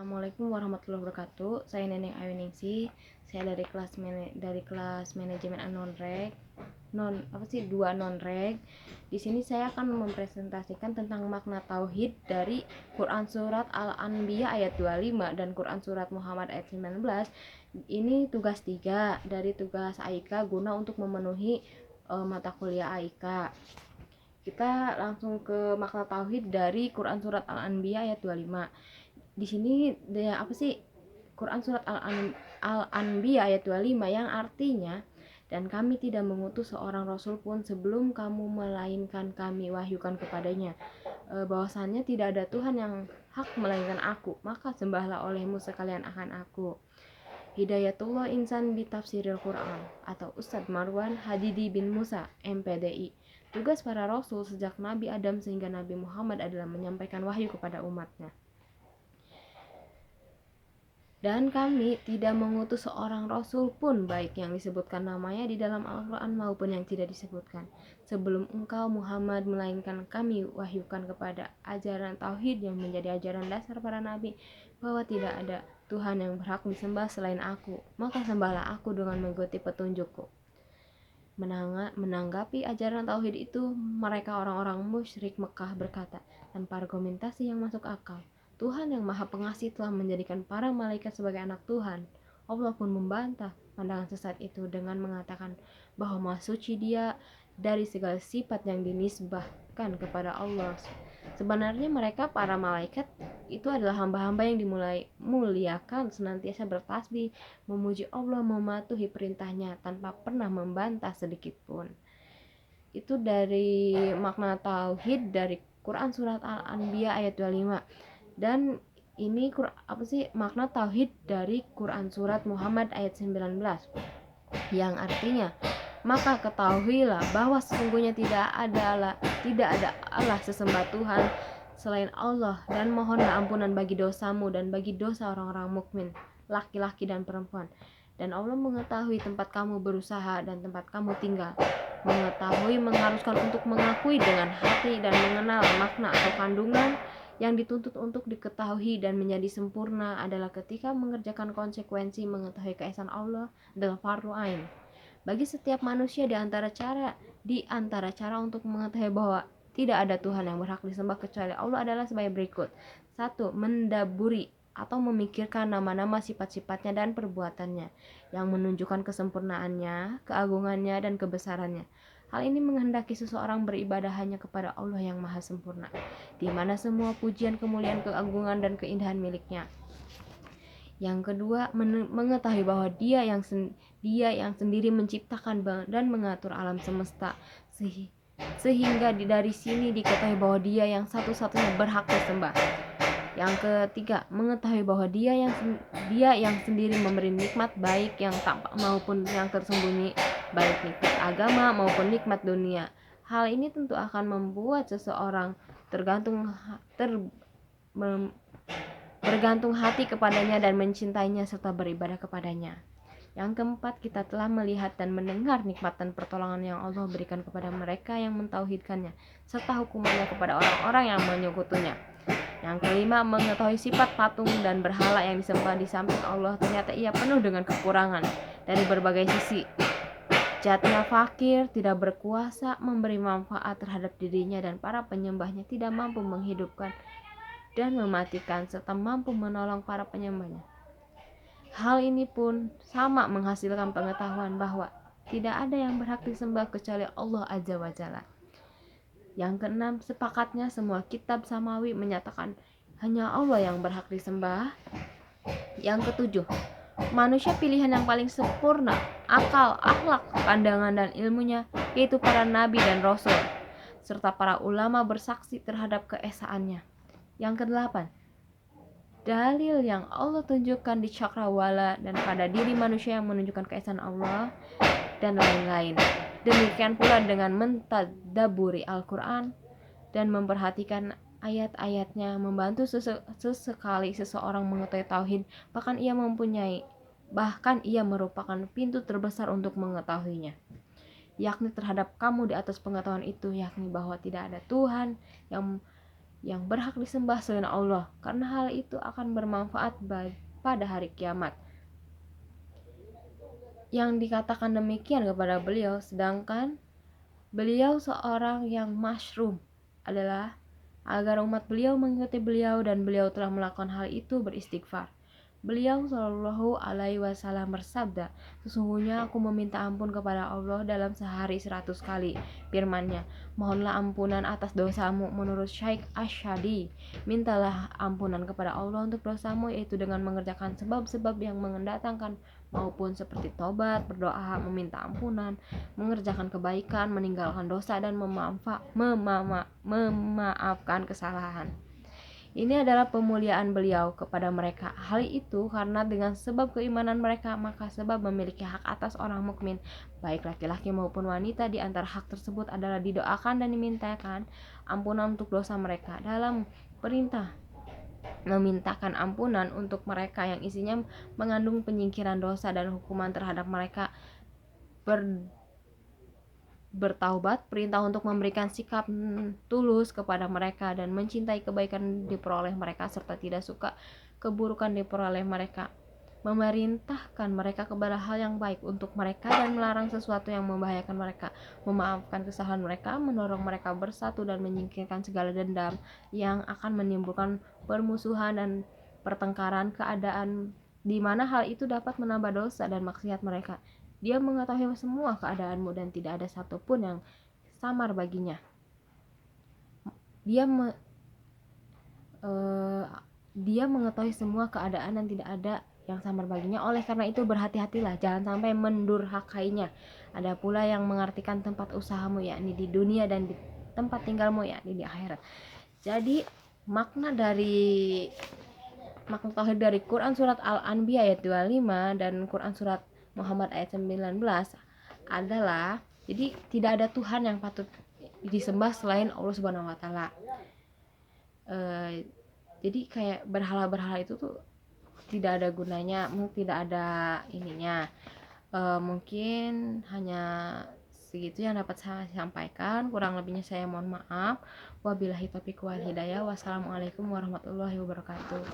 Assalamualaikum warahmatullahi wabarakatuh. Saya Neneng Awiningsih. Saya dari kelas manajemen non-reg. 2 non-reg. Di sini saya akan mempresentasikan tentang makna tauhid dari Quran surat Al-Anbiya ayat 25 dan Quran surat Muhammad ayat 19. Ini tugas 3 dari tugas AIKA guna untuk memenuhi mata kuliah AIKA. Kita langsung ke makna tauhid dari Quran surat Al-Anbiya ayat 25. Di sini Quran surat Al-Anbiya ayat 25 yang artinya, dan kami tidak mengutus seorang rasul pun sebelum kamu melainkan kami wahyukan kepadanya bahwasannya tidak ada Tuhan yang hak melainkan aku, maka sembahlah olehmu sekalian akan aku. Hidayatullah Insan di Tafsiril Quran atau Ustadz Marwan Hadidi bin Musa MPDI. Tugas para rasul sejak Nabi Adam sehingga Nabi Muhammad adalah menyampaikan wahyu kepada umatnya. Dan kami tidak mengutus seorang rasul pun, baik yang disebutkan namanya di dalam Al-Quran maupun yang tidak disebutkan, sebelum engkau Muhammad, melainkan kami wahyukan kepada ajaran tauhid yang menjadi ajaran dasar para nabi, bahwa tidak ada Tuhan yang berhak disembah selain aku, maka sembahlah aku dengan mengikuti petunjukku. Menanggapi ajaran tauhid itu, mereka orang-orang musyrik Mekah berkata tanpa argumentasi yang masuk akal, Tuhan yang Maha Pengasih telah menjadikan para malaikat sebagai anak Tuhan. Allah pun membantah pandangan sesat itu dengan mengatakan bahwa Maha Suci Dia dari segala sifat yang dinisbahkan kepada Allah. Sebenarnya mereka para malaikat itu adalah hamba-hamba yang dimuliakan, senantiasa bertasbih, memuji Allah, mematuhi perintahnya tanpa pernah membantah sedikit pun. Itu dari makna tauhid dari Quran surat Al-Anbiya ayat 25. Dan ini makna tauhid dari Quran surat Muhammad ayat 19 yang artinya, maka ketahuilah bahwa sesungguhnya tidak ada Allah sesembah Tuhan selain Allah, dan mohonlah ampunan bagi dosamu dan bagi dosa orang-orang mukmin, laki-laki dan perempuan. Dan Allah mengetahui tempat kamu berusaha dan tempat kamu tinggal. Mengetahui mengharuskan untuk mengakui dengan hati dan mengenal makna atau kandungan yang dituntut untuk diketahui dan menjadi sempurna adalah ketika mengerjakan konsekuensi mengetahui keesaan Allah adalah fardu ain bagi setiap manusia. Di antara cara untuk mengetahui bahwa tidak ada Tuhan yang berhak disembah kecuali Allah adalah sebagai berikut. 1. Mendaburi atau memikirkan nama-nama, sifat-sifatnya dan perbuatannya yang menunjukkan kesempurnaannya, keagungannya dan kebesarannya. Hal ini menghendaki seseorang beribadah hanya kepada Allah yang maha sempurna, di mana semua pujian, kemuliaan, keagungan dan keindahan miliknya. Yang kedua, mengetahui bahwa Dia yang sendiri menciptakan dan mengatur alam semesta, sehingga dari sini diketahui bahwa Dia yang satu-satunya berhak disembah. Yang ketiga, mengetahui bahwa Dia yang sendiri memberi nikmat baik yang tampak maupun yang tersembunyi, baik nikmat agama maupun nikmat dunia. Hal ini tentu akan membuat seseorang bergantung hati kepadanya dan mencintainya serta beribadah kepadanya. Yang keempat, kita telah melihat dan mendengar nikmat dan pertolongan yang Allah berikan kepada mereka yang mentauhidkannya, serta hukumannya kepada orang-orang yang menyekutunya. Yang kelima, mengetahui sifat patung dan berhala yang disembah di samping Allah ternyata ia penuh dengan kekurangan dari berbagai sisi. Jatnya fakir, tidak berkuasa memberi manfaat terhadap dirinya, dan para penyembahnya tidak mampu menghidupkan dan mematikan serta mampu menolong para penyembahnya. Hal ini pun sama menghasilkan pengetahuan bahwa tidak ada yang berhak disembah kecuali Allah Azza wa Jalla. Yang keenam, sepakatnya semua kitab samawi menyatakan hanya Allah yang berhak disembah. Yang ketujuh, manusia pilihan yang paling sempurna akal, akhlak, pandangan dan ilmunya yaitu para nabi dan rasul, serta para ulama bersaksi terhadap keesaannya. Yang kedelapan, dalil yang Allah tunjukkan di cakrawala dan pada diri manusia yang menunjukkan keesaan Allah dan lain-lain. Demikian pula dengan mentadaburi Al-Quran dan memperhatikan ayat-ayatnya membantu sesekali seseorang mengetahui tauhid, bahkan ia merupakan pintu terbesar untuk mengetahuinya, yakni terhadap kamu di atas pengetahuan itu, yakni bahwa tidak ada Tuhan yang berhak disembah selain Allah, karena hal itu akan bermanfaat pada hari kiamat. Yang dikatakan demikian kepada beliau, sedangkan beliau seorang yang masyrum, adalah agar umat beliau mengikuti beliau, dan beliau telah melakukan hal itu beristighfar. Beliau Shallallahu Alaihi Wasallam bersabda, sesungguhnya aku meminta ampun kepada Allah dalam sehari 100 kali. Firman-Nya, mohonlah ampunan atas dosamu menurut Syekh Asyadi. Mintalah ampunan kepada Allah untuk dosamu, yaitu dengan mengerjakan sebab-sebab yang mendatangkan maupun seperti tobat, berdoa, meminta ampunan, mengerjakan kebaikan, meninggalkan dosa, dan memaafkan kesalahan. Ini adalah pemuliaan beliau kepada mereka. Hal itu karena dengan sebab keimanan mereka, maka sebab memiliki hak atas orang mukmin, baik laki-laki maupun wanita. Di antara hak tersebut adalah didoakan dan dimintakan ampunan untuk dosa mereka. Dalam perintah memintakan ampunan untuk mereka yang isinya mengandung penyingkiran dosa dan hukuman terhadap mereka bertaubat, perintah untuk memberikan sikap tulus kepada mereka dan mencintai kebaikan diperoleh mereka serta tidak suka keburukan diperoleh mereka, memerintahkan mereka kepada hal yang baik untuk mereka dan melarang sesuatu yang membahayakan mereka, memaafkan kesalahan mereka, mendorong mereka bersatu dan menyingkirkan segala dendam yang akan menimbulkan permusuhan dan pertengkaran, keadaan di mana hal itu dapat menambah dosa dan maksiat mereka. Dia mengetahui semua keadaanmu dan tidak ada satupun yang samar baginya. Dia mengetahui semua keadaan dan tidak ada yang samar baginya. Oleh karena itu berhati-hatilah, jangan sampai mendurhakainya. Ada pula yang mengartikan tempat usahamu, yakni di dunia, dan di tempat tinggalmu, yakni di akhirat. Jadi makna tauhid dari Quran surat Al-Anbiya ayat 25 dan Quran surat Muhammad ayat 19 adalah, jadi tidak ada Tuhan yang patut disembah selain Allah Subhanahu wa taala. Jadi kayak berhala-berhala itu tuh tidak ada gunanya, tidak ada ininya. Mungkin hanya segitu yang dapat saya sampaikan, kurang lebihnya saya mohon maaf. Wabillahi taufiq wal hidayah. Wassalamualaikum warahmatullahi wabarakatuh.